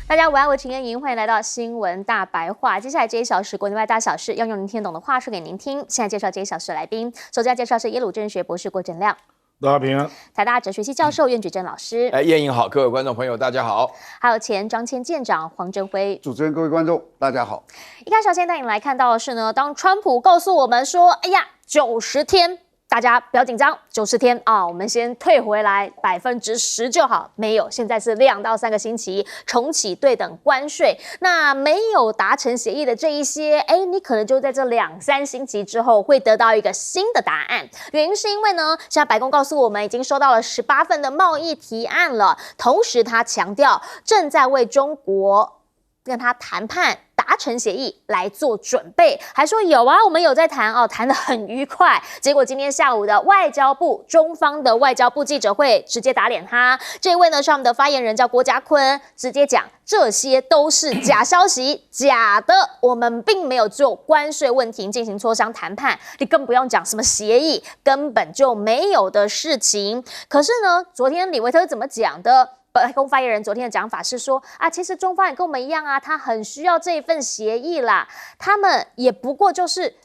大家午安，我秦燕莹，欢迎来到新闻大白话。接下来这一小时国内外大小事，要用您听懂的话说给您听。现在介绍这一小时来宾，首先要介绍是耶鲁政治学博士郭正亮，大家平安。台大哲学系教授苑举正老师，燕莹好，各位观众朋友大家好。还有前张骞舰长黄镇辉。主持人、各位观众大家好。一开始先带你来看到的是呢，当川普告诉我们说，哎呀，90天。大家不要紧张，90天啊，我们先退回来10%就好。没有，现在是2到3个星期重启对等关税。那没有达成协议的这一些，你可能就在这2、3星期之后会得到一个新的答案。原因是因为呢，现在白宫告诉我们已经收到了18份的贸易提案了，同时他强调正在为中国跟他谈判。达成协议来做准备，还说有啊，我们有在谈哦，谈得很愉快。结果今天下午的外交部中方的外交部记者会直接打脸他，这位呢是我们的发言人叫郭家坤，直接讲这些都是假消息，假的，我们并没有就关税问题进行磋商谈判，你更不用讲什么协议，根本就没有的事情。可是呢，昨天李维特怎么讲的？白宫发言人昨天的讲法是说啊，其实中方也跟我们一样啊，他很需要这一份协议啦，他们也不过就是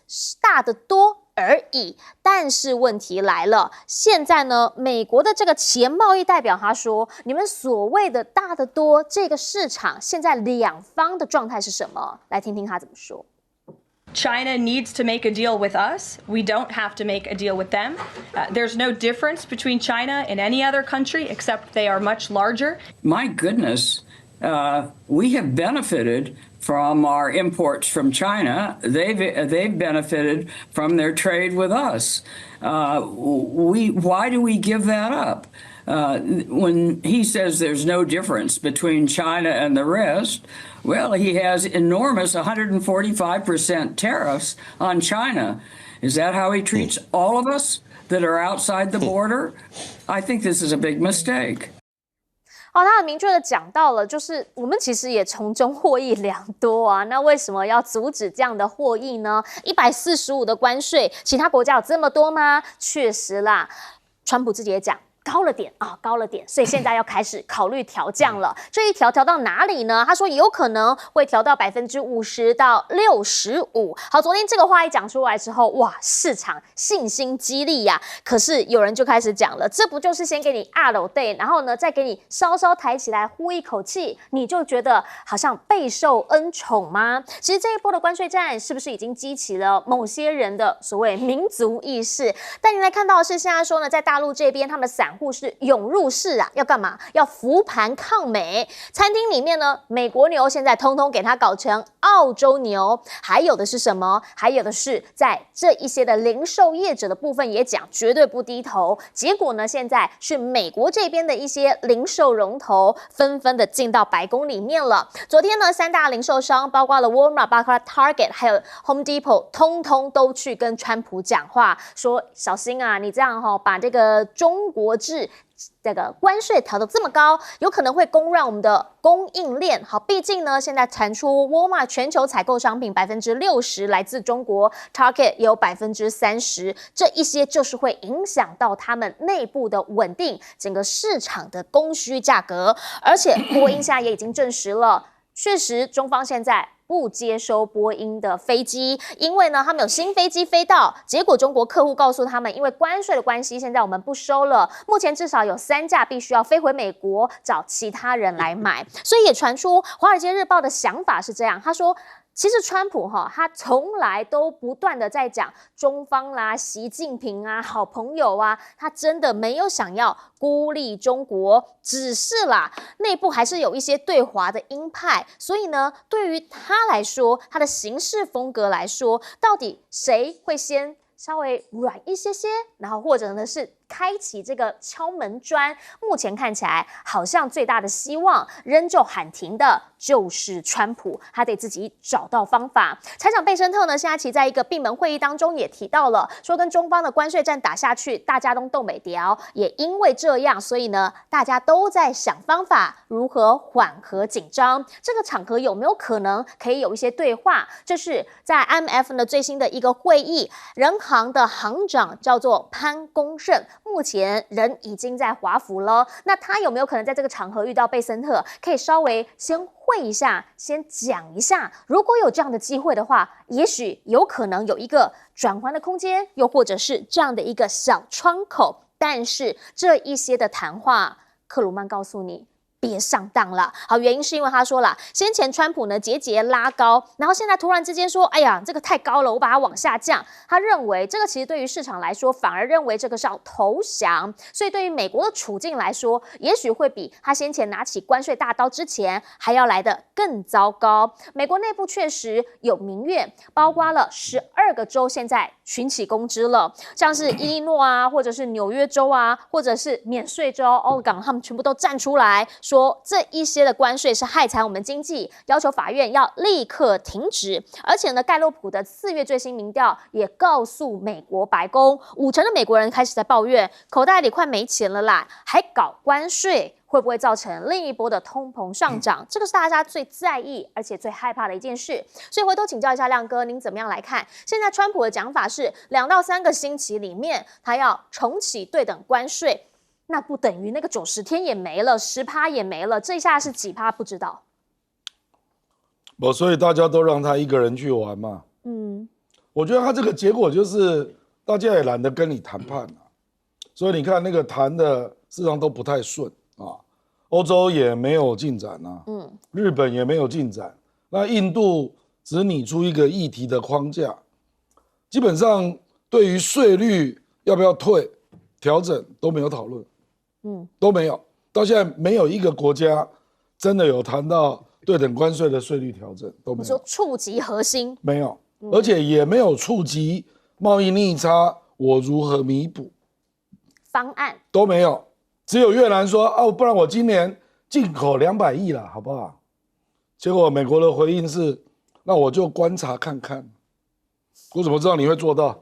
大得多而已。但是问题来了，现在呢，美国的这个前贸易代表他说，你们所谓的大得多这个市场，现在两方的状态是什么？来听听他怎么说。China needs to make a deal with us. We don't have to make a deal with them. There's no difference between China and any other country except they are much larger. My goodness, we have benefited from our imports from China. They've benefited from their trade with us. Why do we give that up? When he says there's no difference between China and the rest, well, he has enormous 145% tariffs on China. Is that how he treats all of us that are outside the border? I think this is a big mistake. 他很明确的讲到了，就是我们其实也从中获益良多啊。那为什么要阻止这样的获益呢？145的关税，其他国家有这么多吗？确实啦，川普自己也讲。高了点啊，高了点，所以现在要开始考虑调降了。这一调到哪里呢？他说有可能会调到50%到65%。好，昨天这个话一讲出来之后，哇，市场信心激励呀。可是有人就开始讲了，这不就是先给你2day，然后呢再给你稍稍抬起来呼一口气，你就觉得好像备受恩宠吗？其实这一波的关税战是不是已经激起了某些人的所谓民族意识？但您来看到的是现在说呢，在大陆这边他们散户是涌入市啊，要干嘛？要扶盘抗美。餐厅里面呢，美国牛现在通通给它搞成澳洲牛。还有的是什么？还有的是在这一些的零售业者的部分也讲绝对不低头。结果呢，现在是美国这边的一些零售龙头纷纷的进到白宫里面了。昨天呢，3大零售商包括了 Walmart、包括 Target 还有 Home Depot， 通通都去跟川普讲话，说小心啊，你这样把这个中国这个关税调得这么高，有可能会攻乱我们的供应链。好，毕竟呢，现在传出 Walmart 全球采购商品60%来自中国 ，Target 也有30%，这一些就是会影响到他们内部的稳定，整个市场的供需价格。而且波音现在也已经证实了，确实中方现在不接收波音的飞机，因为呢，他们有新飞机飞到，结果中国客户告诉他们，因为关税的关系，现在我们不收了。目前至少有3架必须要飞回美国，找其他人来买。所以也传出《华尔街日报》的想法是这样，他说。其实川普他从来都不断的在讲中方啦、习近平啊、好朋友啊，他真的没有想要孤立中国，只是啦内部还是有一些对华的鹰派，所以呢，对于他来说，他的行事风格来说，到底谁会先稍微软一些些，然后或者呢是开启这个敲门砖，目前看起来好像最大的希望仍旧喊停的就是川普，他得自己找到方法。财长贝森特呢，现在其在一个闭门会议当中也提到了，说跟中方的关税战打下去，大家都动美调，也因为这样，所以呢，大家都在想方法如何缓和紧张。这个场合有没有可能可以有一些对话？这是在 IMF 的最新的一个会议，人行的行长叫做潘功胜。目前人已经在华府了。那他有没有可能在这个场合遇到贝森特，可以稍微先会一下，先讲一下？如果有这样的机会的话，也许有可能有一个转圜的空间，又或者是这样的一个小窗口。但是这一些的谈话，克鲁曼告诉你，别上当了。好，原因是因为他说了，先前川普呢节节拉高，然后现在突然之间说，哎呀，这个太高了，我把它往下降。他认为这个其实对于市场来说，反而认为这个是要投降，所以对于美国的处境来说，也许会比他先前拿起关税大刀之前还要来得更糟糕。美国内部确实有民怨，包括了12个州现在群起攻之了，像是伊利诺啊，或者是纽约州啊，或者是免税州奥勒冈，他们全部都站出来说这一些的关税是害惨我们经济，要求法院要立刻停止。而且呢，盖洛普的4月最新民调也告诉美国白宫，50%的美国人开始在抱怨口袋里快没钱了啦，还搞关税。会不会造成另一波的通膨上涨？这个是大家最在意而且最害怕的一件事。所以回头请教一下亮哥，您怎么样来看？现在川普的讲法是2到3个星期里面，他要重启对等关税，那不等于那个90天也没了，10%也没了，这一下是几%不知道。所以大家都让他一个人去玩嘛。我觉得他这个结果就是大家也懒得跟你谈判了，所以你看那个谈的事实上都不太顺。欧洲也没有进展啊，日本也没有进展，那印度只拟出一个议题的框架，基本上对于税率要不要退、调整都没有讨论，都没有，到现在没有一个国家真的有谈到对等关税的税率调整，都没有。你说触及核心？没有，而且也没有触及贸易逆差我如何弥补方案都没有。只有越南说不然我今年进口200亿了，好不好？结果美国的回应是，那我就观察看看。我怎么知道你会做到？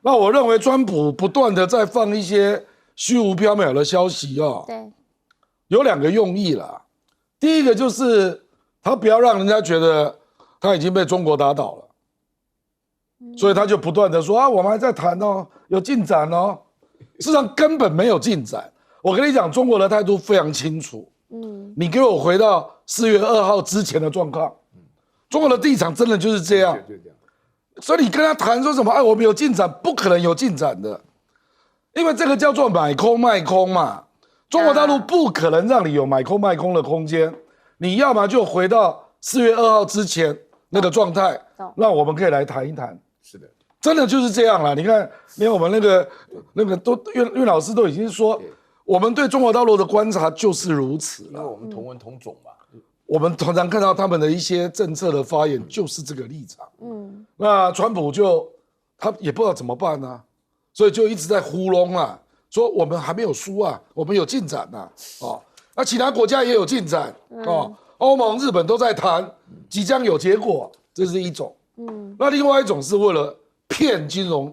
那我认为川普不断的在放一些虚无缥缈的消息对，有2个用意啦。第一个就是他不要让人家觉得他已经被中国打倒了，所以他就不断的说我们还在谈哦，有进展哦。事实上根本没有进展。我跟你讲，中国的态度非常清楚。你给我回到4月2号之前的状况。中国的地场真的就是这样。所以你跟他谈说什么？我们有进展，不可能有进展的，因为这个叫做买空卖空嘛。中国大陆不可能让你有买空卖空的空间。你要么就回到4月2号之前那个状态，让我们可以来谈一谈。是的。真的就是这样了，你看，连我们那个都岳老师都已经说，我们对中国大陆的观察就是如此了。因为我们同文同种嘛，我们常常看到他们的一些政策的发言就是这个立场。那川普他也不知道怎么办啊，所以就一直在糊弄啊，说我们还没有输啊，我们有进展啊，那其他国家也有进展欧盟、日本都在谈，即将有结果，这是一种。那另外一种是为了骗金融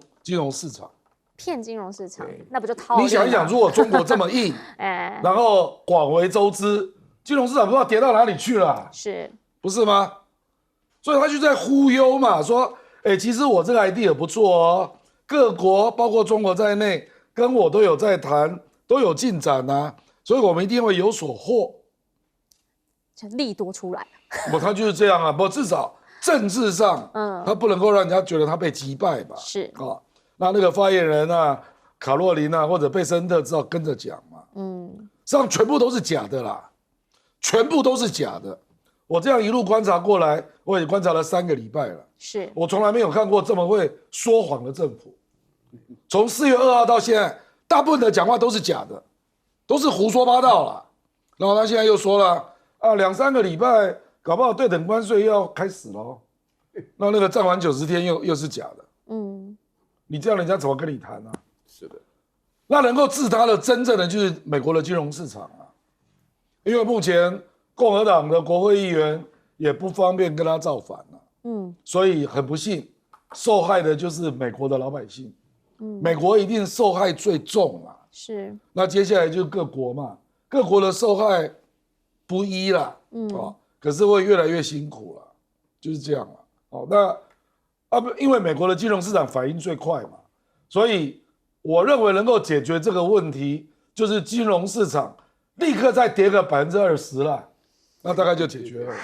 市场，骗金融市场，那不就套？你想一想，如果中国这么硬，然后广为周知，金融市场不知道跌到哪里去了，是不是吗？所以他就在忽悠嘛，说，其实我这个 idea 不错哦，各国包括中国在内，跟我都有在谈，都有进展啊，所以我们一定会有所获。利多出来了，他就是这样啊，不至少。政治上，他不能够让人家觉得他被击败吧？是那个发言人啊，卡洛琳啊，或者贝森特，只好跟着讲嘛。实际上全部都是假的啦，全部都是假的。我这样一路观察过来，我也观察了3个礼拜了。是我从来没有看过这么会说谎的政府。从4月2号到现在，大部分的讲话都是假的，都是胡说八道啦。然后他现在又说了2、3个礼拜。搞不好对等关税又要开始了，那个暂缓90天又是假的，你这样人家怎么跟你谈啊？是的，那能够治他的真正的就是美国的金融市场啊，因为目前共和党的国会议员也不方便跟他造反了，所以很不幸，受害的就是美国的老百姓，美国一定受害最重嘛，是，那接下来就是各国嘛，各国的受害不一啦，可是会越来越辛苦了，就是这样了。因为美国的金融市场反应最快嘛，所以我认为能够解决这个问题，就是金融市场立刻再跌个20%了，那大概就解决了。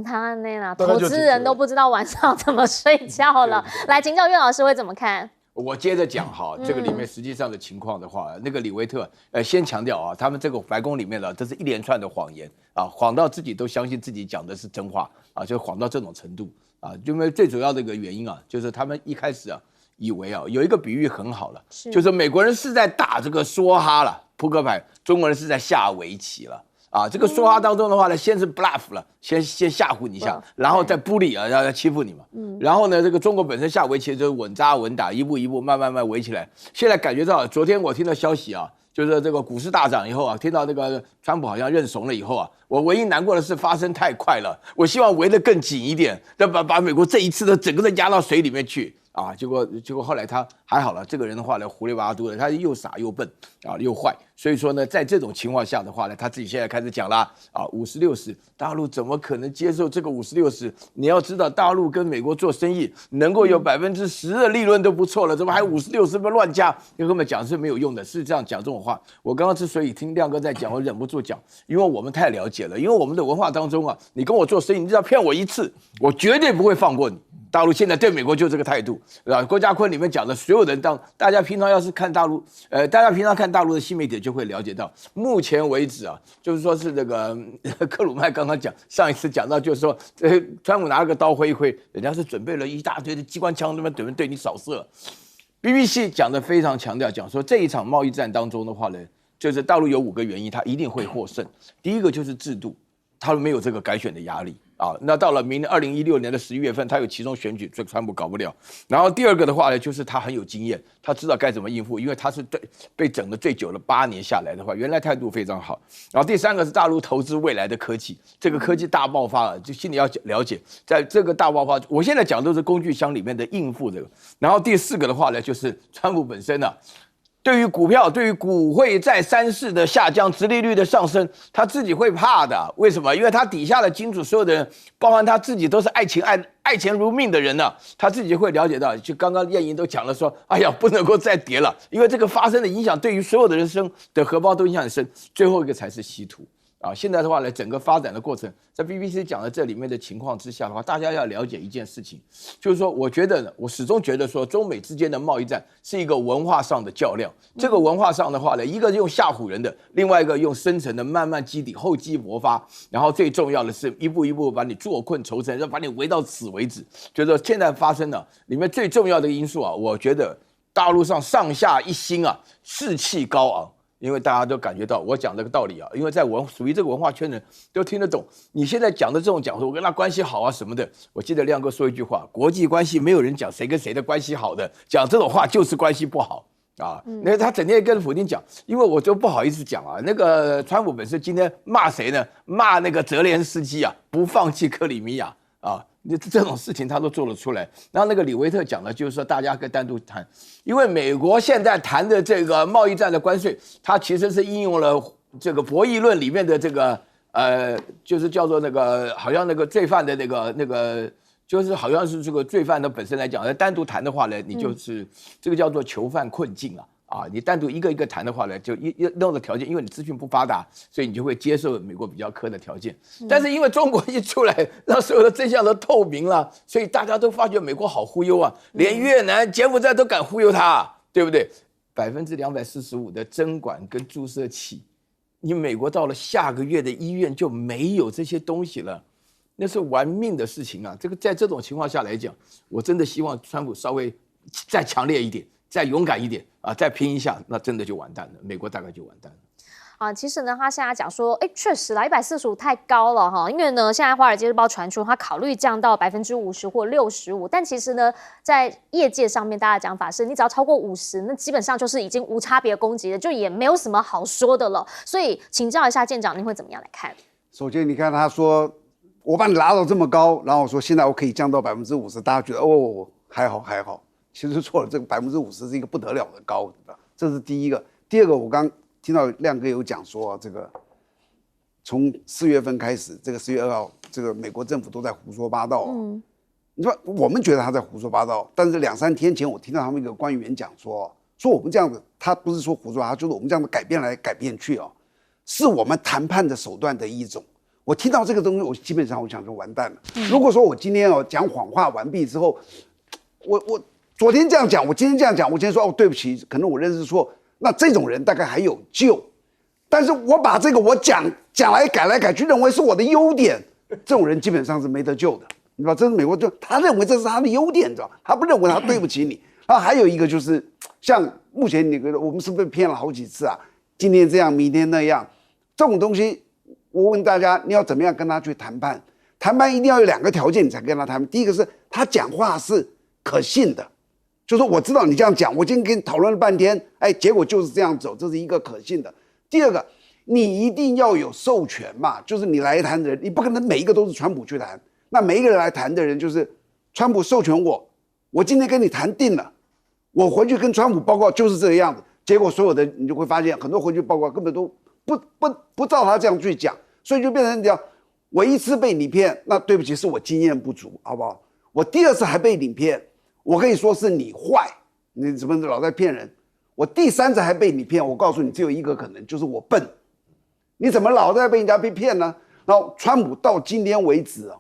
他那啦，大概就解决了投资人都不知道晚上怎么睡觉了。来，请教岳老师会怎么看？我接着讲哈，这个里面实际上的情况的话，那个李维特先强调啊，他们这个白宫里面的这是一连串的谎言啊，谎到自己都相信自己讲的是真话啊，就谎到这种程度啊，因为最主要的一个原因啊，就是他们一开始啊以为啊有一个比喻很好了，就是美国人是在打这个梭哈了扑克牌，中国人是在下围棋了。啊，这个说话当中的话呢，先是 bluff 了，先吓唬你一下，然后再bully啊，要欺负你嘛。然后呢，这个中国本身下围棋就是稳扎稳打，一步一步慢慢围起来。现在感觉到，昨天我听到消息啊，就是这个股市大涨以后啊，听到那个川普好像认怂了以后啊，我唯一难过的是发生太快了，我希望围得更紧一点，要把美国这一次的整个的压到水里面去。啊，结果后来他还好了，这个人的话呢，胡里八嘟的，他又傻又笨啊，又坏，所以说呢，在这种情况下的话呢，他自己现在开始讲啦啊，50-60，大陆怎么可能接受这个50-60？你要知道，大陆跟美国做生意能够有10%的利润都不错了，怎么还50-60不乱加？你根本讲是没有用的，是这样讲这种话。我刚刚之所以听亮哥在讲，我忍不住讲，因为我们太了解了，因为我们的文化当中啊，你跟我做生意，你只要骗我一次，我绝对不会放过你。大陆现在对美国就这个态度，郭家坤里面讲的所有人大家平常要是看大陆，大家平常看大陆的新媒体就会了解到，目前为止啊，就是说是这个克鲁麦刚刚讲，上一次讲到就是说，川普拿了个刀挥一挥，人家是准备了一大堆的机关枪，准备对你扫射。BBC 讲的非常强调，讲说这一场贸易战当中的话呢，就是大陆有5个原因，他一定会获胜。第一个就是制度，他没有这个改选的压力。啊，那到了明年2016年的11月份，他有其中选举，所以川普搞不了。然后第二个的话呢，就是他很有经验，他知道该怎么应付，因为他是被整的最久了8年下来的话，原来态度非常好。然后第三个是大陆投资未来的科技，这个科技大爆发了，就心里要了解，在这个大爆发，我现在讲都是工具箱里面的应付这个。然后第4个的话呢，就是川普本身呢。对于股票，对于股汇债3市的下降，殖利率的上升，他自己会怕的。为什么？因为他底下的金主所有的人，包含他自己，都是爱钱如命的人呢、他自己会了解到。就刚刚燕莹都讲了说，哎呀，不能够再跌了，因为这个发生的影响对于所有的人生的荷包都影响很深。最后一个才是稀土。啊，现在的话呢，整个发展的过程，在 BBC 讲的这里面的情况之下的话，大家要了解一件事情，就是说，我始终觉得说，中美之间的贸易战是一个文化上的较量。这个文化上的话呢，一个用吓唬人的，另外一个用深层的慢慢击底，厚积薄发，然后最重要的是一步一步把你坐困愁城，要把你围到死为止。就是说，现在发生的里面最重要的因素啊，我觉得大陆上上下一心啊，士气高昂。因为大家都感觉到我讲这个道理啊，因为在属于这个文化圈的人都听得懂。你现在讲的这种讲说，我跟他关系好啊什么的，我记得亮哥说一句话：国际关系没有人讲谁跟谁的关系好的，讲这种话就是关系不好啊。那他整天跟普丁讲，因为我就不好意思讲啊。那个川普本身今天骂谁呢？骂那个泽连斯基啊，不放弃克里米亚啊。这种事情他都做得出来。然后那个李维特讲的就是说，大家可以单独谈，因为美国现在谈的这个贸易战的关税，它其实是应用了这个博弈论里面的这个就是叫做那个好像那个罪犯的那个，就是好像是这个罪犯的本身来讲，单独谈的话呢，你就是这个叫做囚犯困境啊。啊，你单独一个一个谈的话呢，就弄的条件，因为你资讯不发达，所以你就会接受美国比较苛的条件。但是因为中国一出来，让所有的真相都透明了，所以大家都发觉美国好忽悠啊，连越南、柬埔寨都敢忽悠他，对不对？245%的针管跟注射器，你美国到了下个月的1月就没有这些东西了，那是玩命的事情啊！这个在这种情况下来讲，我真的希望川普稍微再强烈一点。再勇敢一点啊，再拼一下，那真的就完蛋了，美国大概就完蛋了。啊，其实呢，他现在讲说，确实啦，145太高了哈，因为呢，现在《华尔街日报》传出他考虑降到50%或65%，但其实呢，在业界上面，大家的讲法是，你只要超过50%，那基本上就是已经无差别攻击了，就也没有什么好说的了。所以，请教一下舰长，您会怎么样来看？首先，你看他说，我把你拉到这么高，然后我说现在我可以降到50%，大家觉得哦，还好还好。其实错了，这个50%是一个不得了的高，这是第一个。第二个，我刚听到亮哥有讲说，这个从4月份开始，这个4月2号，这个美国政府都在胡说八道。你说我们觉得他在胡说八道，但是2-3天前我听到他们一个官员讲说说我们这样子，他不是说胡说，他就是我们这样子改变来改变去哦，是我们谈判的手段的一种。我听到这个东西，我基本上我想就完蛋了。如果说我今天讲谎话完毕之后，我昨天这样讲，我今天这样讲，我今天说对不起，可能我认识错，那这种人大概还有救。但是我把这个我讲来改来改去，认为是我的优点，这种人基本上是没得救的，你知道？这是美国就他认为这是他的优点，你知道？他不认为他对不起你。然后还有一个就是，像目前我们是被骗了好几次啊，今天这样，明天那样，这种东西，我问大家，你要怎么样跟他去谈判？谈判一定要有2个条件，你才跟他谈。第一个是他讲话是可信的，就是我知道你这样讲，我今天跟你讨论了半天，结果就是这样走，这是一个可信的。第二个，你一定要有授权嘛，就是你来谈的人，你不可能每一个都是川普去谈，那每一个人来谈的人就是川普授权我今天跟你谈定了，我回去跟川普报告就是这个样子，结果所有的你就会发现很多回去报告根本都不照他这样去讲，所以就变成这样，我一次被你骗，那对不起是我经验不足，好不好？我第2次还被你骗，我可以说是你坏，你怎么老在骗人？我第3次还被你骗，我告诉你只有一个可能，就是我笨。你怎么老在被人家被骗呢？然后川普到今天为止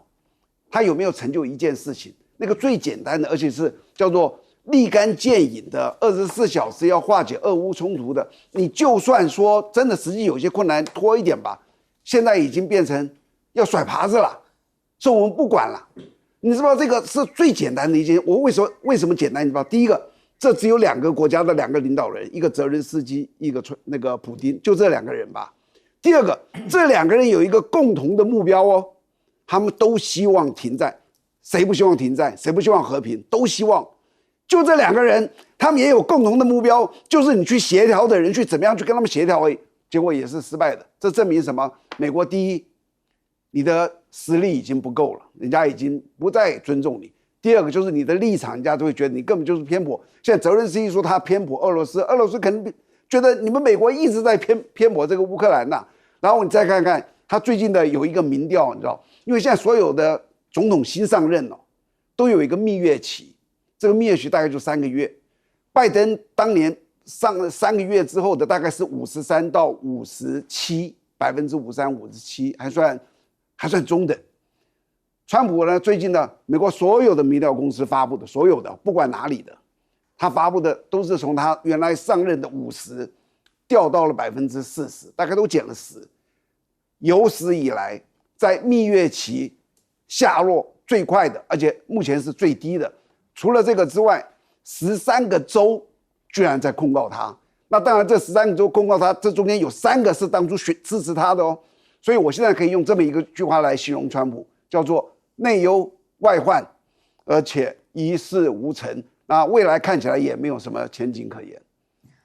他有没有成就一件事情？那个最简单的，而且是叫做立竿见影的24小时要化解俄乌冲突的，你就算说真的实际有些困难拖一点吧，现在已经变成要甩耙子了，所以我们不管了。你知道这个是最简单的一件，我为什么简单？你知道，第一个，这只有2个国家的2个领导人，一个泽连斯基，一个那个普丁，就这2个人吧。第二个，这2个人有一个共同的目标他们都希望停战，谁不希望停战？谁不希望和平？都希望。就这2个人，他们也有共同的目标，就是你去协调的人去怎么样去跟他们协调而已，结果也是失败的。这证明什么？美国第一，你的实力已经不够了，人家已经不再尊重你。第二个就是你的立场，人家都会觉得你根本就是偏颇。现在泽连斯基说他偏颇俄罗斯，俄罗斯肯定觉得你们美国一直在偏颇这个乌克兰呐。然后你再看看他最近的有一个民调，你知道，因为现在所有的总统新上任都有一个蜜月期，这个蜜月期大概就3个月。拜登当年上了3个月之后的大概是53到57%，53%、57%，还算中等。川普呢，最近呢，美国所有的民调公司发布的，所有的不管哪里的，他发布的都是从他原来上任的50掉到了40%，大概都减了10%。有史以来在蜜月期下落最快的，而且目前是最低的。除了这个之外，13个州居然在控告他。那当然，这13个州控告他，这中间有3个是当初支持他的所以我现在可以用这么一个句话来形容川普，叫做内忧外患，而且一事无成。那未来看起来也没有什么前景可言。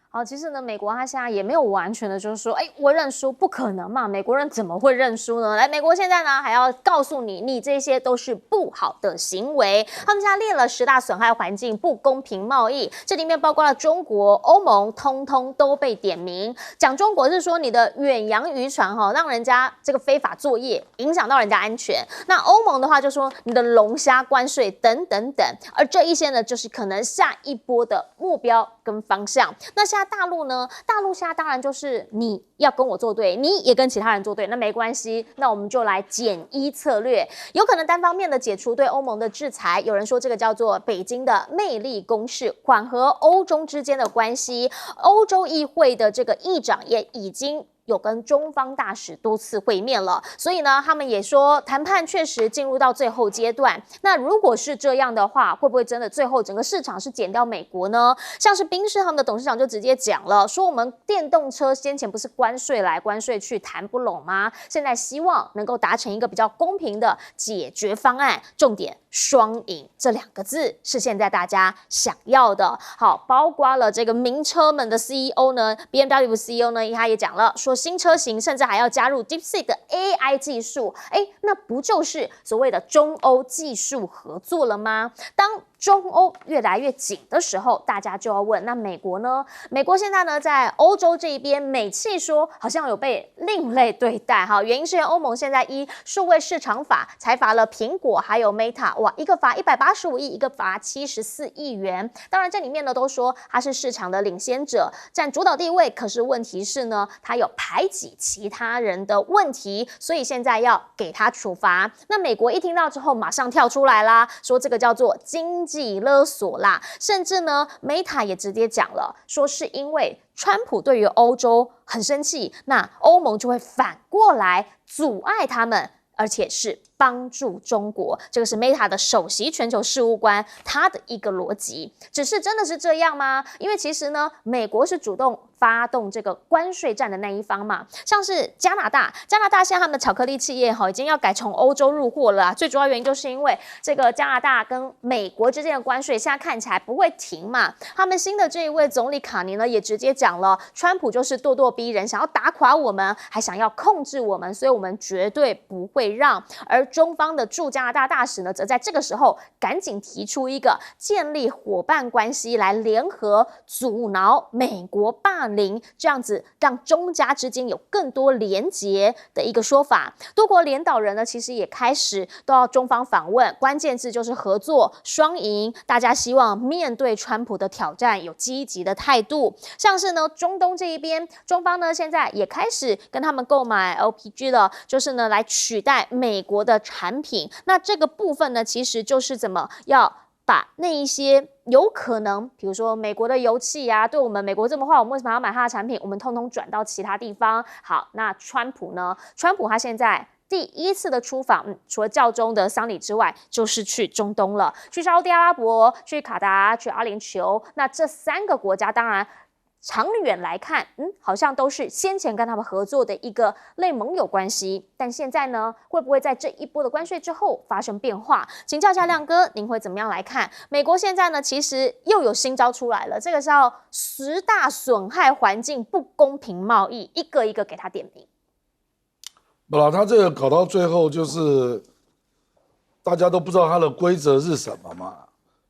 好，其实呢，美国他现在也没有完全的，就是说，我认输，不可能嘛，美国人怎么会认输呢？来，美国现在呢还要告诉你，你这些都是不好的行为。他们现在列了10大损害环境、不公平贸易，这里面包括了中国、欧盟，通通都被点名。讲中国是说你的远洋渔船让人家这个非法作业，影响到人家安全。那欧盟的话就说你的龙虾关税等等等，而这一些呢，就是可能下一波的目标跟方向。那现在大陆呢？大陆现在当然就是你要跟我作对，你也跟其他人作对，那没关系，那我们就来简一策略，有可能单方面的解除对欧盟的制裁。有人说这个叫做北京的魅力攻势，缓和欧中之间的关系。欧洲议会的这个议长也已经有跟中方大使多次会面了，所以呢，他们也说谈判确实进入到最后阶段。那如果是这样的话，会不会真的最后整个市场是减掉美国呢？像是宾士他们的董事长就直接讲了，说我们电动车先前不是关税来关税去谈不拢吗？现在希望能够达成一个比较公平的解决方案，重点双赢这2个字是现在大家想要的。好，包括了这个名车们的 CEO 呢 ，BMW CEO 呢，他也讲了，说新车型甚至还要加入 DeepSeek 的 AI 技术，那不就是所谓的中欧技术合作了吗？当中欧越来越紧的时候，大家就要问，那美国呢？美国现在呢，在欧洲这一边，美气说好像有被另类对待哈，原因是欧盟现在依数位市场法裁罚了苹果还有 Meta， 哇，一个罚185亿，一个罚74亿元。当然这里面呢都说它是市场的领先者，占主导地位，可是问题是呢，它有排挤其他人的问题，所以现在要给它处罚。那美国一听到之后，马上跳出来啦，说这个叫做经济勒索啦，甚至呢 Meta 也直接讲了，说是因为川普对于欧洲很生气，那欧盟就会反过来阻碍他们，而且是帮助中国。这个是 Meta 的首席全球事务官他的一个逻辑。只是真的是这样吗？因为其实呢，美国是主动发动这个关税战的那一方嘛，像是加拿大现在他们的巧克力企业已经要改从欧洲入货了啦，最主要原因就是因为这个加拿大跟美国之间的关税现在看起来不会停嘛。他们新的这一位总理卡尼呢也直接讲了，川普就是咄咄逼人，想要打垮我们，还想要控制我们，所以我们绝对不会让。而中方的驻加拿大大使呢，则在这个时候赶紧提出一个建立伙伴关系，来联合阻挠美国霸凌，这样子让中加之间有更多连结的一个说法。多国领导人呢，其实也开始都要中方访问，关键字就是合作双赢。大家希望面对川普的挑战有积极的态度。像是呢，中东这一边，中方呢现在也开始跟他们购买 LPG 了，就是呢来取代美国的产品。那这个部分呢，其实就是怎么要把那一些有可能，比如说美国的油气啊，对我们美国这么坏，我们为什么要买它的产品？我们通通转到其他地方。好，那川普呢？川普他现在第一次的出访，除了教宗的丧礼之外，就是去中东了，去沙烏地阿拉伯、去卡达、去阿联酋。那这3个国家，当然长远来看，好像都是先前跟他们合作的一个类盟友关系。但现在呢，会不会在这一波的关税之后发生变化？请教一下亮哥，您会怎么样来看？美国现在呢，其实又有新招出来了，这个是要10大损害环境不公平贸易，一个一个给他点名。不啦，他这个搞到最后就是大家都不知道他的规则是什么嘛，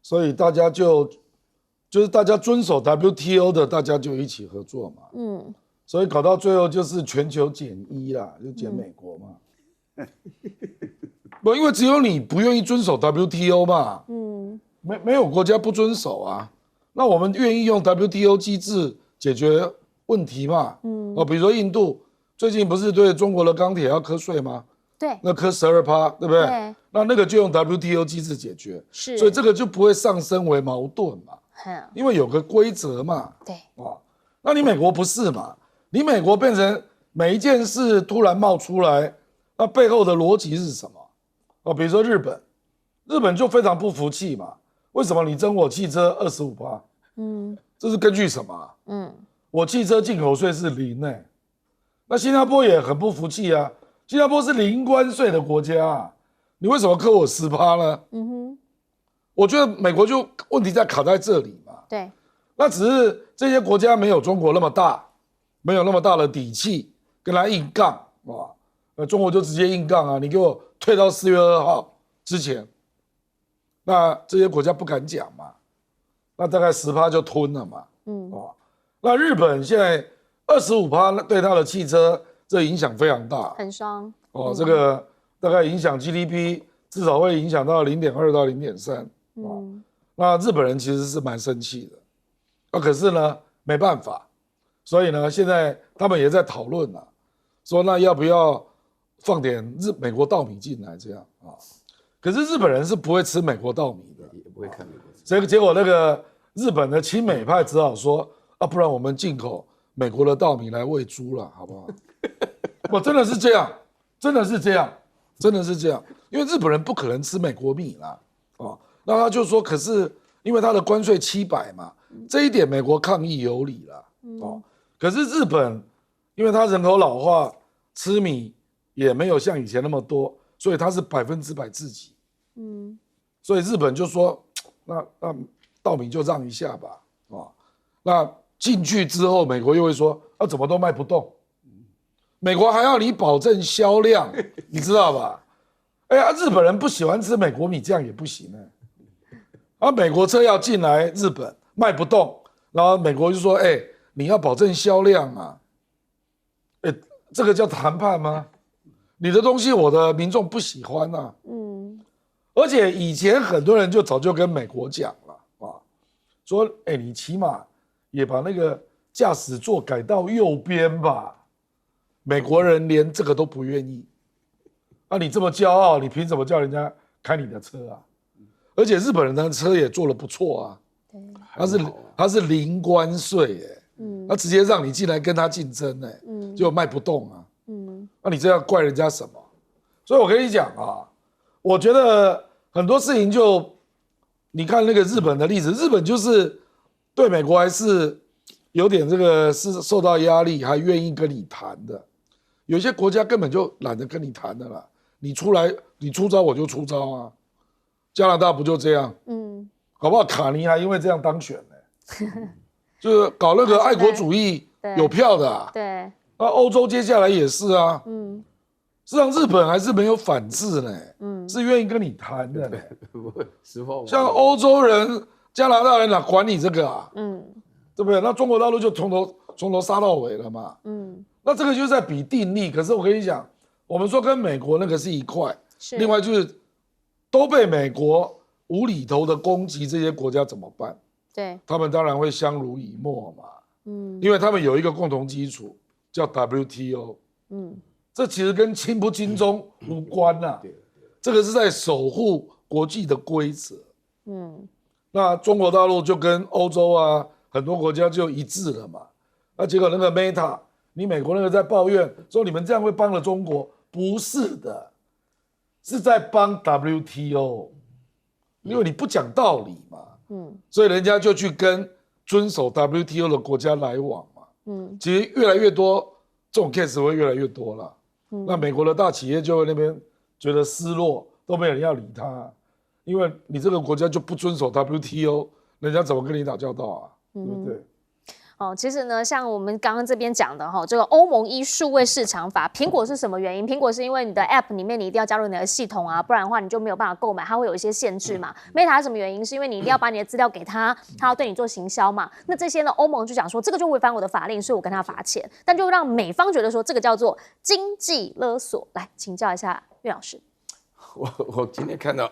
所以大家就是大家遵守 WTO 的，大家就一起合作嘛。所以搞到最后就是全球减1啦，就减美国嘛。不，因为只有你不愿意遵守 WTO 嘛。没有国家不遵守啊。那我们愿意用 WTO 机制解决问题嘛。比如说印度最近不是对中国的钢铁要课税吗？对，那课12%，对不对？对，那个就用 WTO 机制解决，是，所以这个就不会上升为矛盾嘛。因为有个规则嘛。对，那你美国不是嘛？你美国变成每一件事突然冒出来，那背后的逻辑是什么？比如说日本就非常不服气嘛，为什么你征我汽车25%？这是根据什么？我汽车进口税是0那新加坡也很不服气啊，新加坡是零关税的国家啊，你为什么扣我10%呢？我觉得美国就问题在卡在这里嘛。对，那只是这些国家没有中国那么大，没有那么大的底气跟他硬杠中国就直接硬杠啊，你给我退到4月2号之前，那这些国家不敢讲嘛，那大概10%就吞了嘛。那日本现在25%对他的汽车这影响非常大，很伤这个大概影响 GDP 至少会影响到0.2到0.3。那日本人其实是蛮生气的，可是呢没办法，所以呢现在他们也在讨论说那要不要放点美国稻米进来这样可是日本人是不会吃美国稻米的，也不会看美国。所以结果那个日本的亲美派只好说不然我们进口美国的稻米来喂猪了，好不好？我真的是这样，真的是这样，真的是这样，因为日本人不可能吃美国米啦。那他就说，可是因为他的关税700嘛，这一点美国抗议有理啦。可是日本因为他人口老化，吃米也没有像以前那么多，所以他是100%自给。所以日本就说，那稻米就让一下吧。那进去之后，美国又会说，怎么都卖不动，美国还要你保证销量，你知道吧？日本人不喜欢吃美国米，这样也不行美国车要进来日本卖不动，然后美国就说：“你要保证销量啊。”这个叫谈判吗？你的东西我的民众不喜欢啊。而且以前很多人就早就跟美国讲了啊，说：“你起码也把那个驾驶座改到右边吧。”美国人连这个都不愿意。你这么骄傲，你凭什么叫人家开你的车啊？而且日本人的车也做得不错啊，他是零关税他直接让你进来跟他竞争就卖不动啊，那你这样怪人家什么？所以我跟你讲啊，我觉得很多事情你看那个日本的例子，日本就是对美国还是有点这个是受到压力，还愿意跟你谈的。有些国家根本就懒得跟你谈的啦，你出招我就出招啊。加拿大不就这样？搞不好卡尼还因为这样当选呢，就是搞那个爱国主义有票的啊。对，那欧洲接下来也是啊。事实上日本还是没有反制呢，是愿意跟你谈的呢。像欧洲人、加拿大人哪管你这个啊？对不对？那中国大陆就从头杀到尾了嘛。那这个就是在比定力。可是我跟你讲，我们说跟美国那个是一块，另外就是都被美国无厘头的攻击，这些国家怎么办？对，他们当然会相濡以沫嘛。因为他们有一个共同基础叫 WTO。这其实跟亲不亲中无关啊。这个是在守护国际的规则。那中国大陆就跟欧洲啊很多国家就一致了嘛。那结果那个 Meta， 你美国那个在抱怨说你们这样会帮了中国，不是的，是在帮 WTO， 因为你不讲道理嘛。所以人家就去跟遵守 WTO 的国家来往嘛。其实越来越多这种 case 会越来越多了。那美国的大企业就会那边觉得失落，都没有人要理他，因为你这个国家就不遵守 WTO， 人家怎么跟你打交道啊？对不对？其实呢，像我们刚刚这边讲的这个欧盟依数位市场法，苹果是什么原因？苹果是因为你的 App 里面你一定要加入你的系统啊，不然的话你就没有办法购买，它会有一些限制嘛。Meta 是什么原因？是因为你一定要把你的资料给他，他要对你做行销嘛。那这些呢，欧盟就讲说这个就违反我的法令，所以我跟他罚钱，但就让美方觉得说这个叫做经济勒索。来请教一下岳老师。我今天看到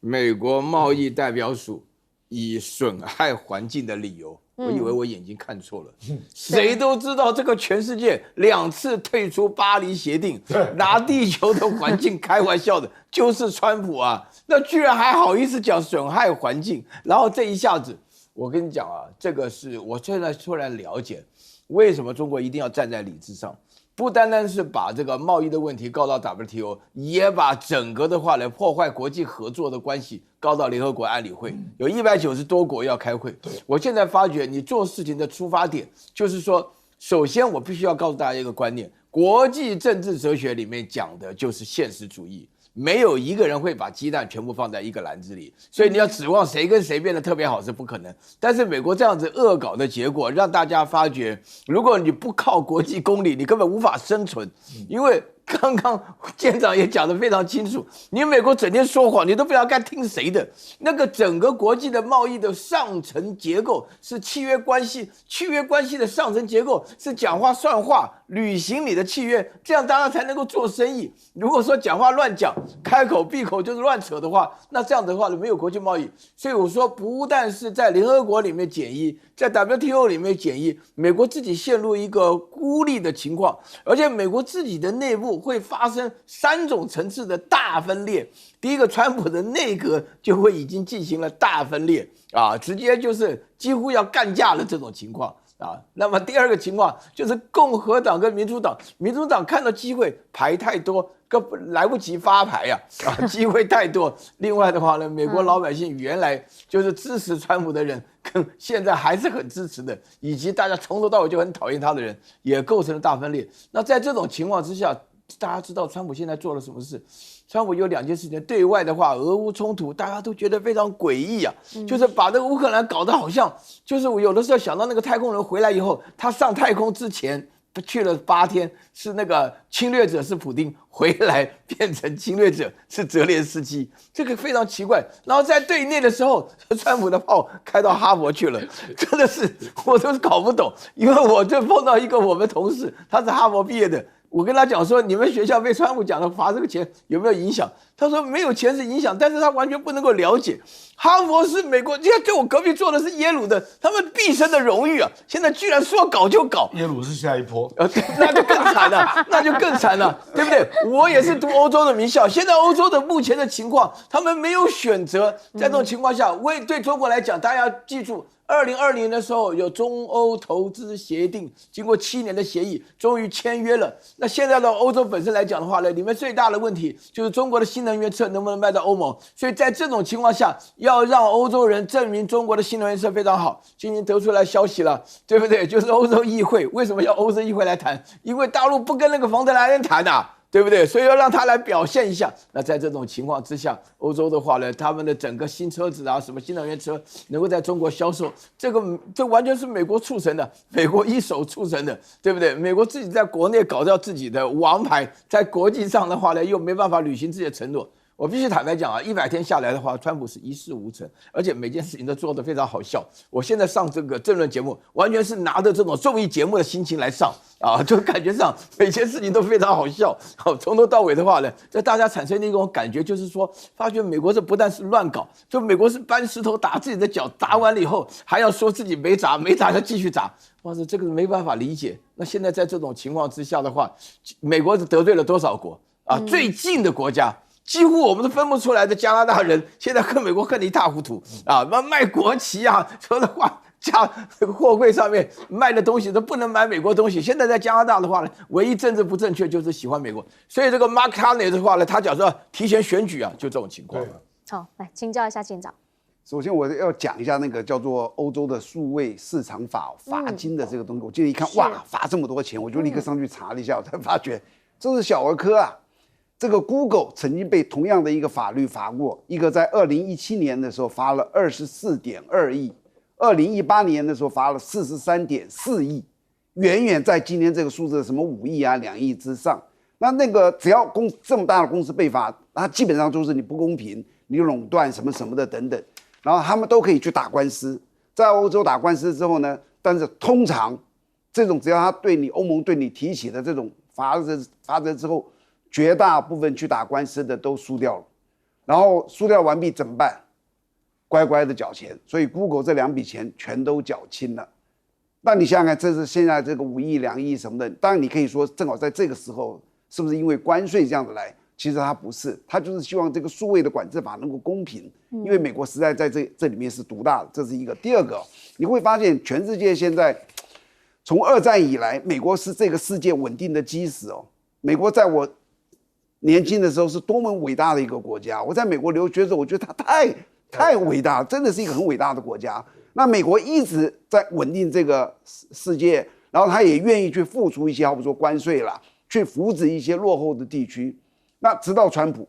美国贸易代表署以损害环境的理由。我以为我眼睛看错了，谁都知道这个全世界2次退出巴黎协定，拿地球的环境开玩笑的，就是川普啊！那居然还好意思讲损害环境，然后这一下子，我跟你讲啊，这个是我现在突然了解，为什么中国一定要站在理智上。不单单是把这个贸易的问题告到 WTO， 也把整个的话来破坏国际合作的关系告到联合国安理会，有190多国要开会。我现在发觉你做事情的出发点就是说，首先我必须要告诉大家一个观念，国际政治哲学里面讲的就是现实主义。没有一个人会把鸡蛋全部放在一个篮子里，所以你要指望谁跟谁变得特别好是不可能。但是美国这样子恶搞的结果，让大家发觉，如果你不靠国际公理，你根本无法生存。因为刚刚舰长也讲得非常清楚，你美国整天说谎，你都不知道该听谁的。那个整个国际的贸易的上层结构是契约关系，契约关系的上层结构是讲话算话，履行你的契约，这样大家才能够做生意。如果说讲话乱讲，开口闭口就是乱扯的话，那这样的话就没有国际贸易。所以我说，不但是在联合国里面减一，在 WTO 里面减一，美国自己陷入一个孤立的情况，而且美国自己的内部会发生3种层次的大分裂。第一个，川普的内阁就会已经进行了大分裂啊，直接就是几乎要干架了这种情况。那么第二个情况就是共和党跟民主党，民主党看到机会牌太多，来不及发牌呀，机会太多。另外的话呢，美国老百姓原来就是支持川普的人，跟现在还是很支持的，以及大家从头到尾就很讨厌他的人，也构成了大分裂。那在这种情况之下，大家知道川普现在做了什么事？川普有2件事情，对外的话，俄乌冲突，大家都觉得非常诡异啊，就是把这个乌克兰搞得好像，就是我有的时候想到那个太空人回来以后，他上太空之前去了8天，是那个侵略者是普丁，回来变成侵略者是泽连斯基，这个非常奇怪。然后在对内的时候，川普的炮开到哈佛去了，真的是我都搞不懂。因为我就碰到一个我们同事，他是哈佛毕业的。我跟他讲说，你们学校被川普讲的罚这个钱有没有影响？他说没有钱是影响，但是他完全不能够了解，哈佛是美国，现在对我隔壁坐的是耶鲁的，他们毕生的荣誉啊，现在居然说搞就搞。耶鲁是下一波，对，那就更惨了，那就更惨了，对不对？我也是读欧洲的名校，现在欧洲的目前的情况，他们没有选择，在这种情况下，对中国来讲，大家要记住。2020年的时候有中欧投资协定，经过7年的协议，终于签约了。那现在的欧洲本身来讲的话呢，里面最大的问题就是中国的新能源车能不能卖到欧盟。所以在这种情况下，要让欧洲人证明中国的新能源车非常好。今天得出来消息了，对不对？就是欧洲议会为什么要欧洲议会来谈？因为大陆不跟那个冯德莱恩谈啊。对不对？所以要让他来表现一下。那在这种情况之下，欧洲的话呢，他们的整个新车子啊，什么新能源车能够在中国销售，这完全是美国促成的，美国一手促成的，对不对？美国自己在国内搞掉自己的王牌，在国际上的话呢，又没办法履行自己的承诺。我必须坦白讲啊，100天下来的话，川普是一事无成，而且每件事情都做得非常好笑。我现在上这个政论节目，完全是拿着这种综艺节目的心情来上啊，就感觉上每件事情都非常好笑。好，从头到尾的话呢，在大家产生的一种感觉就是说，发觉美国这不但是乱搞，就美国是搬石头打自己的脚，打完了以后还要说自己没砸，没砸就继续砸。哇塞，这个没办法理解。那现在在这种情况之下的话，美国是得罪了多少国啊？最近的国家。几乎我们都分不出来的加拿大人，现在恨美国恨得一塌糊涂啊！卖国旗啊，说的话加货柜上面卖的东西都不能买美国东西。现在在加拿大的话呢，唯一政治不正确就是喜欢美国。所以这个 Mark Carney 的话呢，他讲说提前选举啊，就这种情况。好，来请教一下舰长。首先我要讲一下那个叫做欧洲的数位市场法罚金的这个东西。我今天一看，哇，罚这么多钱，我就立刻上去查了一下，我才发觉这是小儿科啊。这个 Google 曾经被同样的一个法律罚过，一个在2017年的时候罚了24.2亿，2018年的时候罚了43.4亿，远远在今年这个数字什么5亿啊、2亿之上。那个只要这么大的公司被罚，它基本上就是你不公平、你垄断什么什么的等等，然后他们都可以去打官司。在欧洲打官司之后呢，但是通常这种只要他对你欧盟对你提起的这种罚则之后，绝大部分去打官司的都输掉了，然后输掉完毕怎么办？乖乖的缴钱。所以 Google 这2笔钱全都缴清了。那你想想看，这是现在这个5亿、2亿什么的，当然你可以说正好在这个时候，是不是因为关税这样子来？其实它不是，它就是希望这个数位的管制法能够公平，因为美国实在在这里面是独大的，这是一个。第二个，你会发现全世界现在从2战以来，美国是这个世界稳定的基石哦。美国在我年轻的时候是多么伟大的一个国家！我在美国留学的时候，我觉得它太伟大了，真的是一个很伟大的国家。那美国一直在稳定这个世界，然后他也愿意去付出一些，好比说关税啦，去扶植一些落后的地区。那直到川普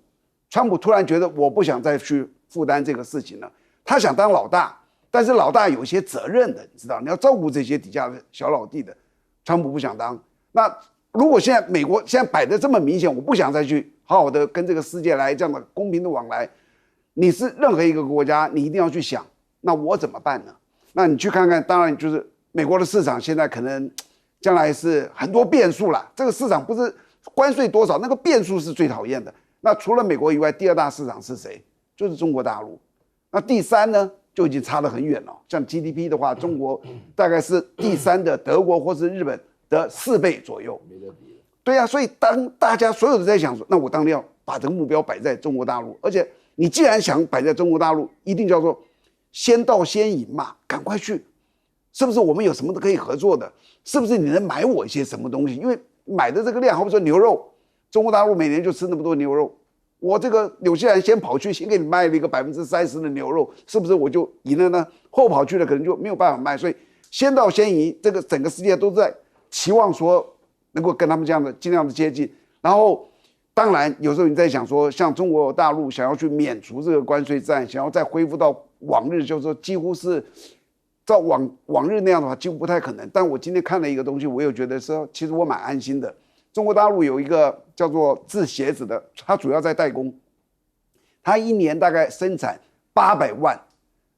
突然觉得我不想再去负担这个事情了，他想当老大，但是老大有一些责任的，你知道，你要照顾这些底下的小老弟的。川普不想当，那。如果现在美国现在摆得这么明显，我不想再去好好的跟这个世界来这样的公平的往来，你是任何一个国家，你一定要去想，那我怎么办呢？那你去看看，当然就是美国的市场现在可能将来是很多变数了。这个市场不是关税多少，那个变数是最讨厌的。那除了美国以外，第2大市场是谁？就是中国大陆。那第3呢，就已经差得很远了。像 GDP 的话，中国大概是第3的德国或是日本的4倍左右，没得比。对啊，所以当大家所有的在想说，那我当然要把这个目标摆在中国大陆，而且你既然想摆在中国大陆，一定叫做先到先赢嘛，赶快去，是不是我们有什么都可以合作的？是不是你能买我一些什么东西？因为买的这个量，好比说牛肉，中国大陆每年就吃那么多牛肉，我这个纽西兰先跑去先给你卖了一个30%的牛肉，是不是我就赢了呢？后跑去了可能就没有办法卖，所以先到先赢，这个整个世界都在期望说能够跟他们这样的尽量的接近，然后当然有时候你在想说，像中国大陆想要去免除这个关税战，想要再恢复到往日，就是说几乎是照往日那样的话，几乎不太可能。但我今天看了一个东西，我又觉得说，其实我蛮安心的。中国大陆有一个叫做制鞋子的，它主要在代工，它一年大概生产800万。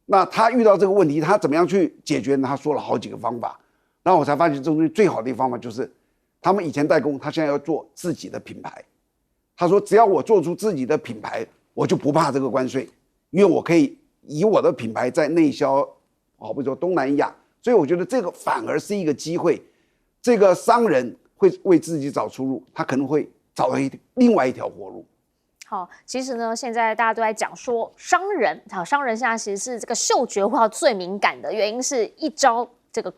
那他遇到这个问题，他怎么样去解决呢？他说了好几个方法，然后我才发现这东西最好的一个方法就是，他们以前代工，他现在要做自己的品牌。他说，只要我做出自己的品牌，我就不怕这个关税，因为我可以以我的品牌在内销，好比说东南亚。所以我觉得这个反而是一个机会，这个商人会为自己找出路，他可能会找到另外一条活路。好，其实呢，现在大家都在讲说商人，商人现在其实是这个嗅觉化最敏感的，原因是一招这个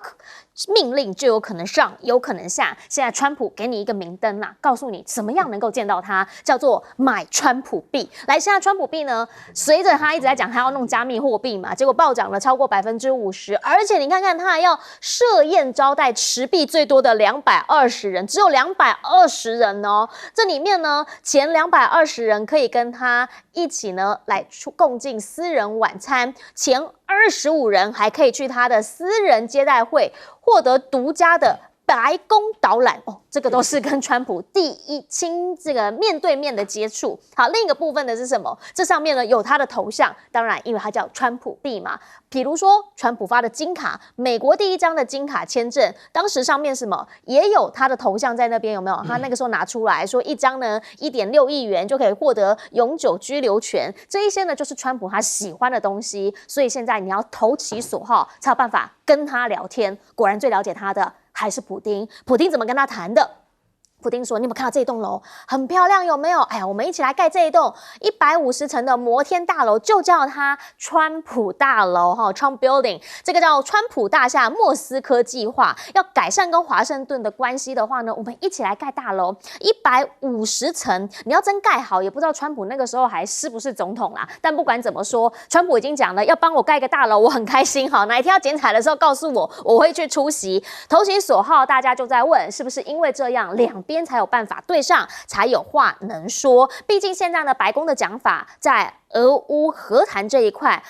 命令就有可能上，有可能下。现在川普给你一个明灯啦，告诉你怎么样能够见到他，叫做买川普币。来，现在川普币呢，随着他一直在讲他要弄加密货币嘛，结果暴涨了超过50%，而且你看看他还要设宴招待持币最多的220人，只有220人哦。这里面呢，前220人可以跟他一起呢来共进私人晚餐，前25人还可以去他的私人接待会获得独家的白宫导览哦，这个都是跟川普第一亲这个面对面的接触。好，另一个部分的是什么？这上面呢有他的头像，当然因为他叫川普币嘛。比如说川普发的金卡，美国第一张的金卡签证，当时上面什么也有他的头像在那边，有没有？他那个时候拿出来说，一张呢1.6亿元就可以获得永久居留权，这一些呢就是川普他喜欢的东西。所以现在你要投其所好，才有办法跟他聊天。果然最了解他的还是普丁。普丁怎么跟他谈的？普丁说：“你有没有看到这栋楼很漂亮？有没有？哎呀，我们一起来盖这一栋150层的摩天大楼，就叫它川普大楼哈 ，Trump Building。这个叫川普大厦莫斯科计划，要改善跟华盛顿的关系的话呢，我们一起来盖大楼150层。你要真盖好，也不知道川普那个时候还是不是总统啦。但不管怎么说，川普已经讲了要帮我盖个大楼，我很开心哈。哪一天要剪彩的时候告诉我，我会去出席。投其所好，大家就在问，是不是因为这样两边才有办法对上，才有话能说。毕竟现在呢，白宫的讲法在俄乌和谈这一块，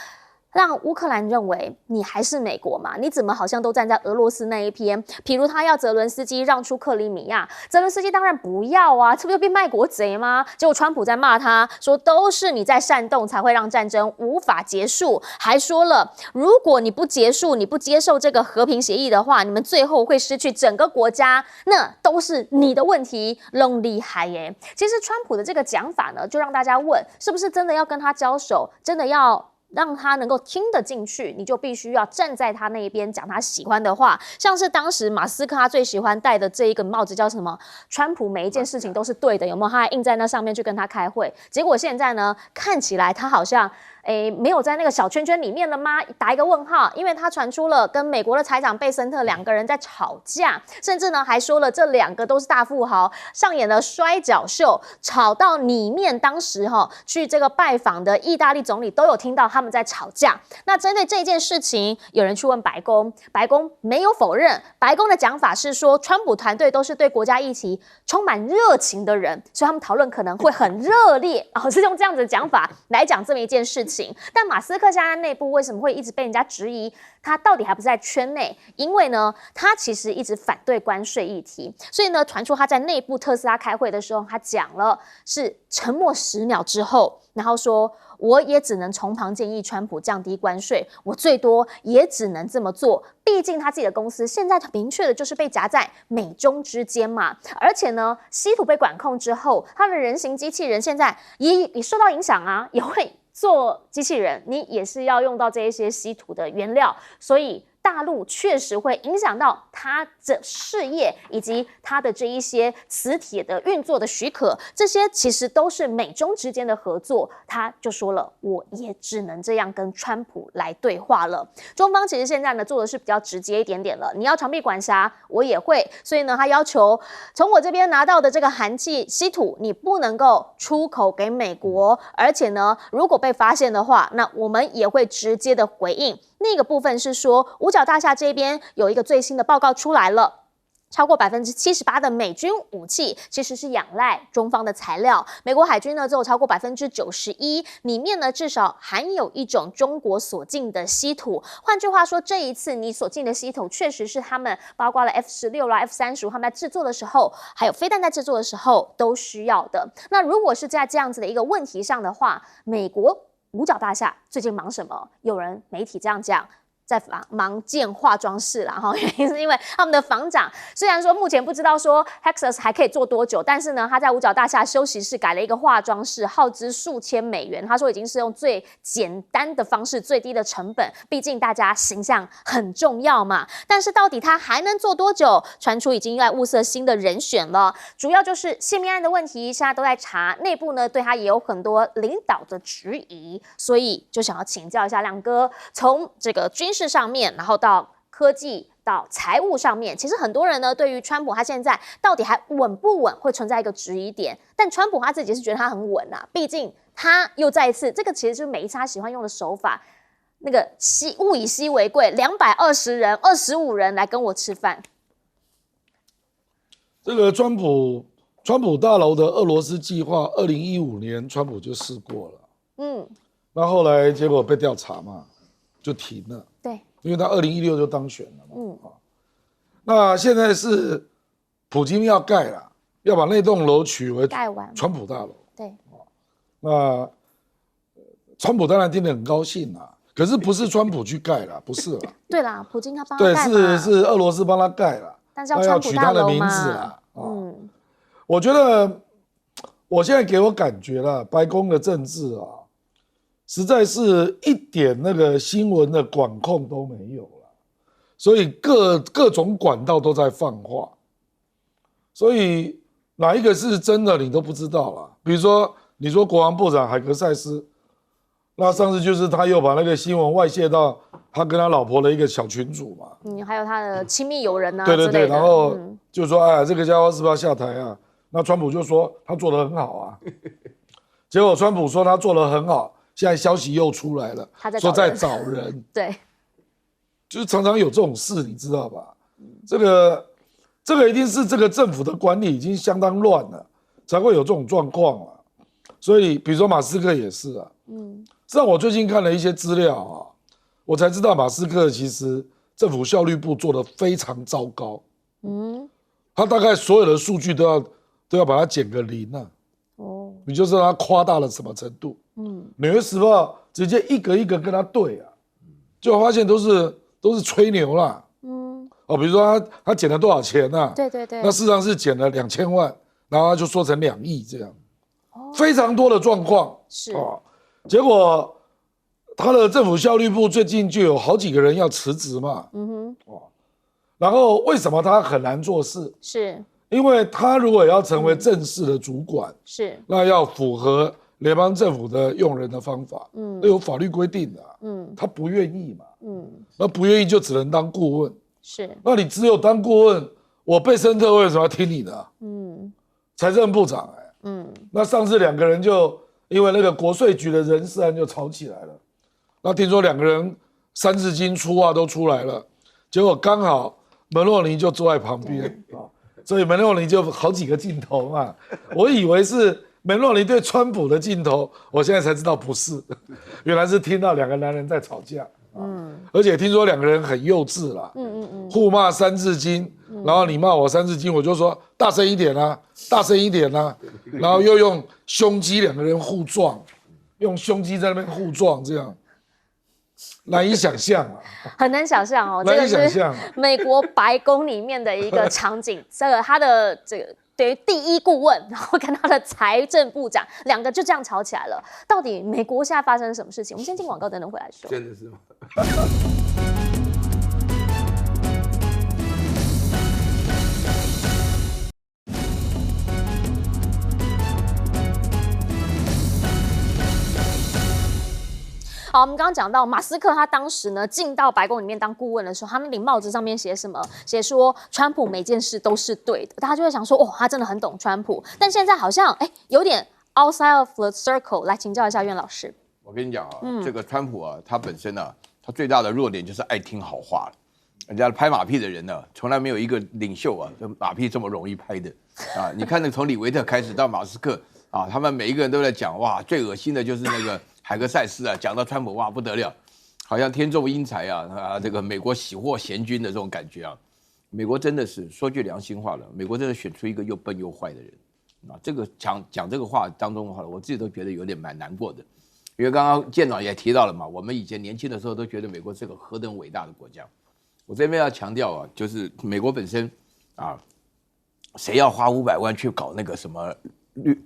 让乌克兰认为你还是美国嘛？你怎么好像都站在俄罗斯那一边？譬如他要泽伦斯基让出克里米亚，泽伦斯基当然不要啊，这不就变卖国贼吗？结果川普在骂他说，都是你在煽动才会让战争无法结束，还说了，如果你不结束，你不接受这个和平协议的话，你们最后会失去整个国家，那都是你的问题，弄厉害耶。其实川普的这个讲法呢，就让大家问，是不是真的要跟他交手，真的要让他能够听得进去，你就必须要站在他那一边，讲他喜欢的话。像是当时马斯克他最喜欢戴的这一个帽子叫什么？川普每一件事情都是对的，有没有？他还印在那上面去跟他开会。结果现在呢，看起来他好像没有在那个小圈圈里面了吗？打一个问号，因为他传出了跟美国的财长贝森特两个人在吵架，甚至呢还说了这两个都是大富豪，上演了摔跤秀，吵到里面当时去这个拜访的意大利总理都有听到他们在吵架。那针对这件事情，有人去问白宫，白宫没有否认，白宫的讲法是说，川普团队都是对国家议题充满热情的人，所以他们讨论可能会很热烈是用这样子的讲法来讲这么一件事情。但马斯克现在内部为什么会一直被人家质疑他到底还不是在圈内？因为呢，他其实一直反对关税议题，所以呢，传出他在内部特斯拉开会的时候，他讲了是沉默10秒之后，然后说，我也只能从旁建议川普降低关税，我最多也只能这么做。毕竟他自己的公司现在明确的就是被夹在美中之间嘛，而且呢，稀土被管控之后，他的人形机器人现在也受到影响啊，也会做机器人，你也是要用到这一些稀土的原料，所以大陆确实会影响到他的事业以及他的这一些磁铁的运作的许可，这些其实都是美中之间的合作。他就说了，我也只能这样跟川普来对话了。中方其实现在呢做的是比较直接一点点了，你要长臂管辖，我也会，所以呢，他要求从我这边拿到的这个寒气稀土，你不能够出口给美国，而且呢，如果被发现的话，那我们也会直接的回应。另一个部分是说，五角大厦这边有一个最新的报告出来了，超过78%的美军武器其实是仰赖中方的材料，美国海军呢只有超过91%，里面呢至少含有一种中国所禁的稀土。换句话说，这一次你所禁的稀土确实是他们包括了 F-16啦、F-35他们在制作的时候，还有飞弹在制作的时候都需要的。那如果是在这样子的一个问题上的话，美国五角大厦最近忙什么？有人媒体这样讲。在忙建化妆室啦，哈，原因是因为他们的房长虽然说目前不知道说 Hexas 还可以做多久，但是呢，他在五角大厦休息室改了一个化妆室，耗资数千美元。他说已经是用最简单的方式、最低的成本，毕竟大家形象很重要嘛。但是到底他还能做多久？传出已经在物色新的人选了，主要就是泄密案的问题，现在都在查，内部呢对他也有很多领导的质疑，所以就想要请教一下亮哥，从这个军事上面，然后到科技到财务上面，其实很多人呢对于川普他现在到底还稳不稳会存在一个质疑点，但川普他自己是觉得他很稳啊，毕竟他又再一次，这个其实就是每一次他喜欢用的手法，那个物以稀为贵，220人、25人来跟我吃饭。这个川普大楼的俄罗斯计划，2015年川普就试过了，那后来结果被调查嘛，就停了。对，因为他2016就当选了嘛。那现在是普京要盖了，要把那栋楼取为盖完川普大楼。对，那川普当然听得很高兴啦，可是不是川普去盖了，不是啦。对啦，普京他帮他对，盖嘛，是俄罗斯帮他盖了，但是要那川普大取他的名楼嘛字啦。我觉得我现在给我感觉了，白宫的政治啊，实在是一点那个新闻的管控都没有了，所以各种管道都在放话，所以哪一个是真的你都不知道了。比如说，你说国防部长海格塞斯，那上次就是他又把那个新闻外泄到他跟他老婆的一个小群组嘛，还有他的亲密友人啊，对对对，之类的然后就说哎，这个家伙是不是要下台啊？那川普就说他做得很好啊，结果川普说他做得很好。现在消息又出来了，说在找人，对，就是常常有这种事，你知道吧？这个一定是这个政府的管理已经相当乱了，才会有这种状况啊。所以，比如说马斯克也是啊，实际上我最近看了一些资料啊，我才知道马斯克其实政府效率部做得非常糟糕，他大概所有的数据都要把它减个0啊。你就知道他夸大了什么程度。纽约时报直接一个一个跟他对啊，就发现都是吹牛啦。比如说他减了多少钱啊？对对对，那事实上是减了2000万，然后他就说成2亿这样，非常多的状况是结果他的政府效率部最近就有好几个人要辞职嘛。然后为什么他很难做事？是。因为他如果要成为正式的主管，是，那要符合联邦政府的用人的方法，那有法律规定的，他不愿意嘛，那不愿意就只能当顾问，是，那你只有当顾问，我贝森特为什么要听你的？财政部长那上次2个人就因为那个国税局的人事案就吵起来了，那听说2个人3字经出啊都出来了，结果刚好门洛尼就坐在旁边所以门洛尼就好几个镜头嘛，我以为是门洛尼对川普的镜头，我现在才知道不是，原来是听到2个男人在吵架，而且听说2个人很幼稚啦，互骂3字经，然后你骂我3字经，我就说大声一点啊，大声一点啊，然后又用胸肌2个人互撞，用胸肌在那边互撞，这样。难以想象啊，很难想象哦，难以想象美国白宫里面的一个场景，他的这个等于第一顾问，然后跟他的财政部长2个就这样吵起来了。到底美国现在发生了什么事情？我们先进广告，等等回来说。真的是吗？好，我们刚刚讲到马斯克，他当时呢进到白宫里面当顾问的时候，他那顶帽子上面写什么？写说川普每件事都是对的，大家就会想说，他真的很懂川普。但现在好像有点 outside of the circle。来请教一下苑老师。我跟你讲啊，这个川普啊，他本身啊，他最大的弱点就是爱听好话了。人家拍马屁的人呢，从来没有一个领袖啊，这马屁这么容易拍的啊！你看，那从李维特开始到马斯克啊，他们每一个人都在讲哇，最恶心的就是那个海格塞斯啊，讲到川普哇不得了，好像天纵英才啊，这个美国喜获贤君的这种感觉啊。美国真的是说句良心话了，美国真的选出一个又笨又坏的人啊！这个讲这个话当中的话，我自己都觉得有点蛮难过的，因为刚刚舰长也提到了嘛，我们以前年轻的时候都觉得美国是个何等伟大的国家。我这边要强调啊，就是美国本身啊，谁要花500万去搞那个什么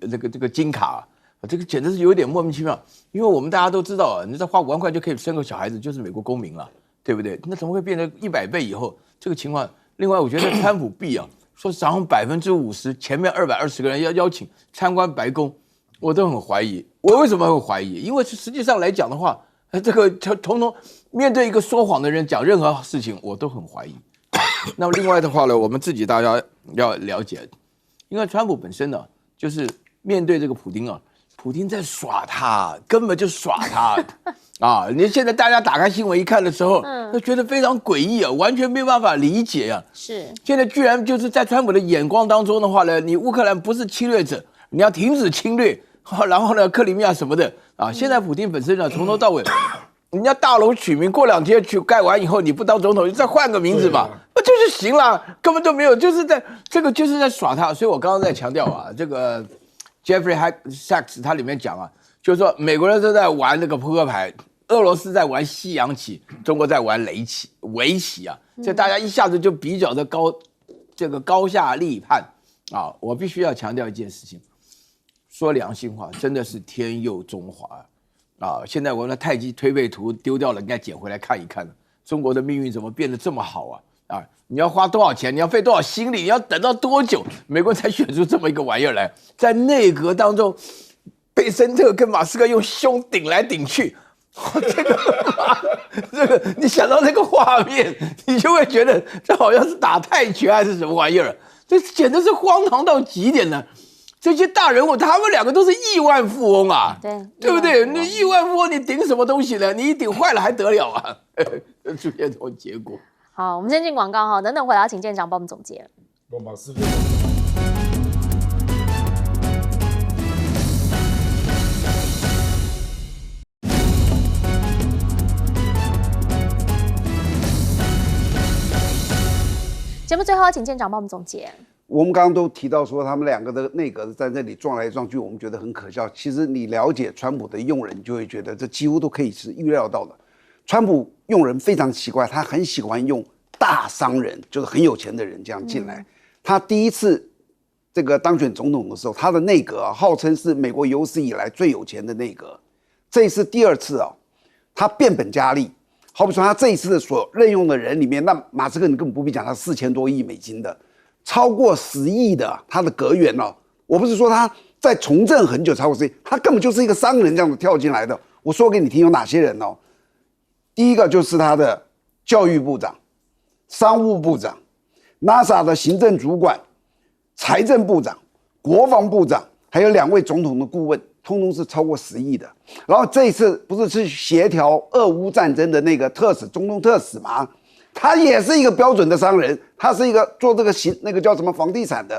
这个金卡啊，这个简直是有点莫名其妙。因为我们大家都知道啊，你再花5万块就可以生个小孩子，就是美国公民了，对不对？那怎么会变成100倍以后这个情况？另外，我觉得川普币啊，说涨50%，前面220个人要邀请参观白宫，我都很怀疑。我为什么会怀疑？因为实际上来讲的话，这个统统面对一个说谎的人讲任何事情，我都很怀疑。那么另外的话呢，我们自己大家要了解，因为川普本身呢，就是面对这个普丁啊，普丁在耍他，根本就耍他啊！你现在大家打开新闻一看的时候，都觉得非常诡异啊，完全没有办法理解啊。是，现在居然就是在川普的眼光当中的话呢，你乌克兰不是侵略者，你要停止侵略。然后呢，克里米亚什么的啊，现在普丁本身呢，从头到尾，人家大楼取名，过2天去盖完以后，你不当总统，你再换个名字吧，那就是行了，根本就没有，就是在这个就是在耍他。所以我刚刚在强调啊，这个 Jeffrey Sachs 他里面讲啊，就是说美国人都在玩那个扑克牌，俄罗斯在玩西洋棋，中国在玩围棋啊，所以大家一下子就比较的高下立判啊。我必须要强调一件事情。说良心话，真的是天佑中华啊！现在我们的太极推背图丢掉了，应该捡回来看一看。中国的命运怎么变得这么好啊？你要花多少钱？你要费多少心力？你要等到多久？美国才选出这么一个玩意儿来，在内阁当中，贝森特跟马斯克用胸顶来顶去，这个你想到那个画面，你就会觉得这好像是打泰拳还是什么玩意儿？这简直是荒唐到极点呢！这些大人物，他们2个都是亿万富翁啊，对不对？你亿万富翁，你顶什么东西呢？你一顶坏了还得了啊？出现这种结果。好，我们先进广告哈，等等回来请舰长帮我们总结。我马上。节目最后请舰长帮我们总结。我们刚刚都提到说，他们2个的内阁在这里撞来撞去，我们觉得很可笑。其实你了解川普的用人，就会觉得这几乎都可以是预料到的。川普用人非常奇怪，他很喜欢用大商人，就是很有钱的人这样进来。他第一次这个当选总统的时候，他的内阁号称是美国有史以来最有钱的内阁。这一次第2次他变本加厉。好比说他这一次所任用的人里面，那马斯克你根本不必讲，他4000多亿美金的。超过10亿的他的阁员我不是说他在从政很久超过10亿，他根本就是一个商人这样子跳进来的。我说给你听有哪些人第一个就是他的教育部长、商务部长、NASA 的行政主管、财政部长、国防部长，还有2位总统的顾问，通通是超过10亿的。然后这一次不是协调俄乌战争的那个特使，中东特使吗？他也是一个标准的商人，他是一个做这个那个叫什么房地产的，